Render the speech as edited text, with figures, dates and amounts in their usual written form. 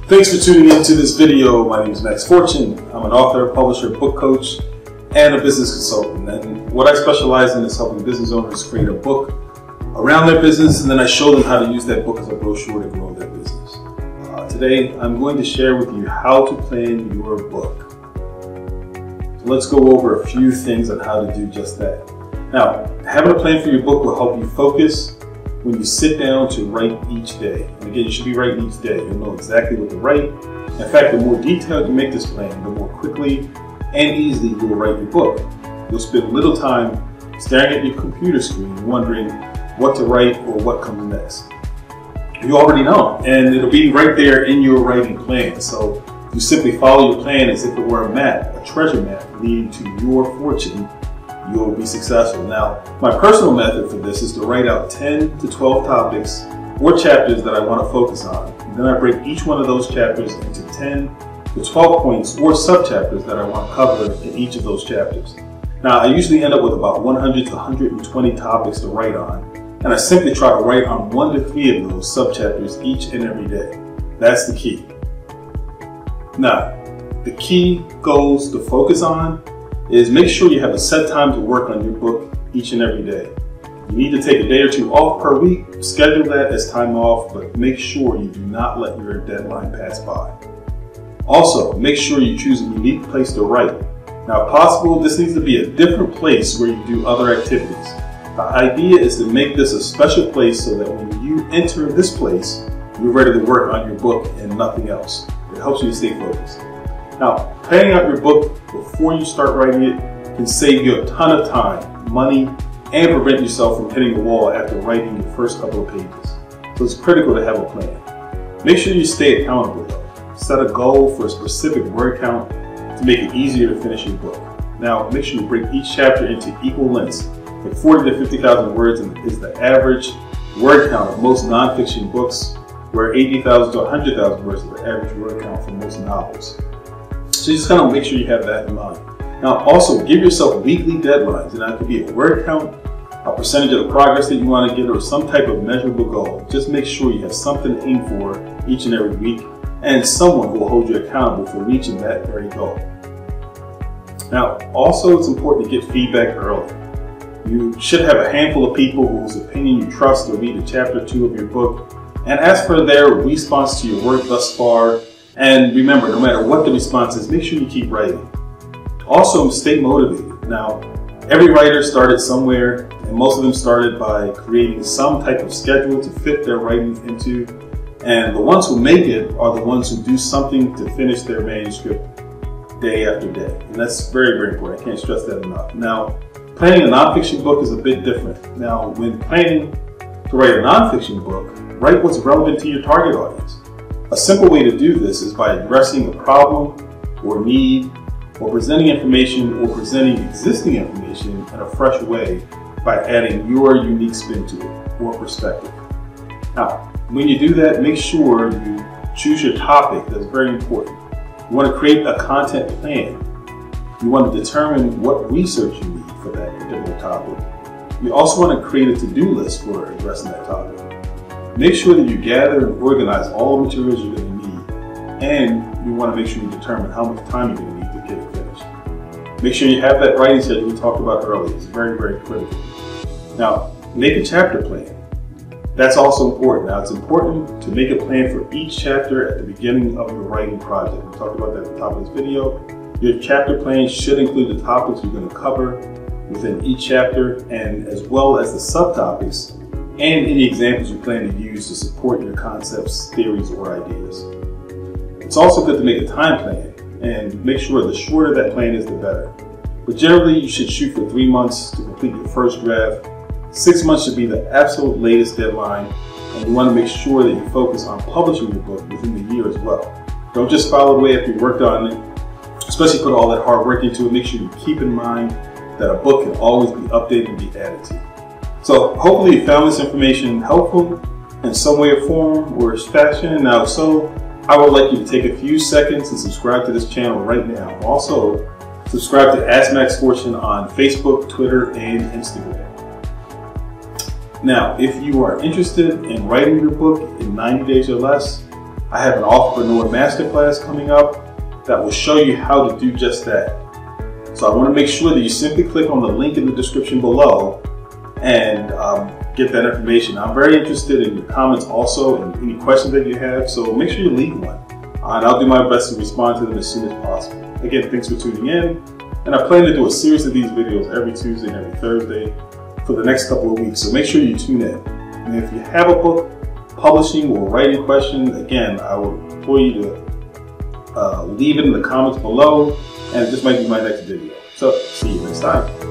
Thanks for tuning into this video. My name is Max Fortune. I'm an author, publisher, book coach, and a business consultant. And what I specialize in is helping business owners create a book around their business, and then I show them how to use that book as a brochure to grow their business. Today, I'm going to share with you how to plan your book. So let's go over a few things on how to do just that. Now, having a plan for your book will help you focus when you sit down to write each day. And again, you should be writing each day. You'll know exactly what to write. In fact, the more detailed you make this plan, the more quickly and easily you will write your book. You'll spend little time staring at your computer screen wondering what to write or what comes next. You already know, and it'll be right there in your writing plan. So you simply follow your plan as if it were a map, a treasure map leading to your fortune. You'll be successful. Now, my personal method for this is to write out 10 to 12 topics or chapters that I want to focus on. And then I break each one of those chapters into 10 to 12 points or sub-chapters that I want to cover in each of those chapters. Now, I usually end up with about 100 to 120 topics to write on, and I simply try to write on 1 to 3 of those sub-chapters each and every day. That's the key. Now, the key goals to focus on is make sure you have a set time to work on your book each and every day. You need to take a day or two off per week, schedule that as time off, but make sure you do not let your deadline pass by. Also, make sure you choose a unique place to write. Now, if possible, this needs to be a different place where you do other activities. The idea is to make this a special place so that when you enter this place, you're ready to work on your book and nothing else. It helps you to stay focused. Now, planning out your book before you start writing it can save you a ton of time, money, and prevent yourself from hitting the wall after writing your first couple of pages. So it's critical to have a plan. Make sure you stay accountable though. Set a goal for a specific word count to make it easier to finish your book. Now, make sure you break each chapter into equal lengths. Like 40 to 50,000 words is the average word count of most nonfiction books, where 80,000 to 100,000 words is the average word count for most novels. So you just kind of make sure you have that in mind. Now, also give yourself weekly deadlines, and that could be a word count, a percentage of the progress that you want to get, or some type of measurable goal. Just make sure you have something to aim for each and every week, and someone who will hold you accountable for reaching that very goal. Now, also it's important to get feedback early. You should have a handful of people whose opinion you trust to read chapter 2 of your book and ask for their response to your work thus far. And remember, no matter what the response is, make sure you keep writing. Also, stay motivated. Now, every writer started somewhere, and most of them started by creating some type of schedule to fit their writings into. And the ones who make it are the ones who do something to finish their manuscript day after day. And that's very, very important. I can't stress that enough. Now, planning a nonfiction book is a bit different. Now, when planning to write a nonfiction book, write what's relevant to your target audience. A simple way to do this is by addressing a problem or need, or presenting information or presenting existing information in a fresh way by adding your unique spin to it or perspective. Now, when you do that, make sure you choose your topic. That's very important. You want to create a content plan. You want to determine what research you need for that particular topic. You also want to create a to-do list for addressing that topic. Make sure that you gather and organize all the materials you're going to need, and you want to make sure you determine how much time you're going to need to get it finished. Make sure you have that writing schedule we talked about earlier. It's very, very critical. Now, make a chapter plan. That's also important. Now, it's important to make a plan for each chapter at the beginning of your writing project. We talked about that at the top of this video. Your chapter plan should include the topics you're going to cover within each chapter, and as well as the subtopics and any examples you plan to use to support your concepts, theories, or ideas. It's also good to make a time plan and make sure the shorter that plan is, the better. But generally, you should shoot for 3 months to complete your first draft. 6 months should be the absolute latest deadline, and you want to make sure that you focus on publishing your book within the year as well. Don't just file it away after you worked on it, especially put all that hard work into it. Make sure you keep in mind that a book can always be updated and be added to. So hopefully you found this information helpful in some way or form or fashion. Now, so I would like you to take a few seconds and subscribe to this channel right now. Also, subscribe to Ask Max Fortune on Facebook, Twitter, and Instagram. Now, if you are interested in writing your book in 90 days or less, I have an Entrepreneur Masterclass coming up that will show you how to do just that. So I want to make sure that you simply click on the link in the description below and get that information. I'm very interested in your comments also and any questions that you have, so make sure you leave one. And I'll do my best to respond to them as soon as possible. Again, thanks for tuning in. And I plan to do a series of these videos every Tuesday and every Thursday for the next couple of weeks, so make sure you tune in. And if you have a book, publishing, or writing question, again, I would implore you to leave it in the comments below, and this might be my next video. So, see you next time.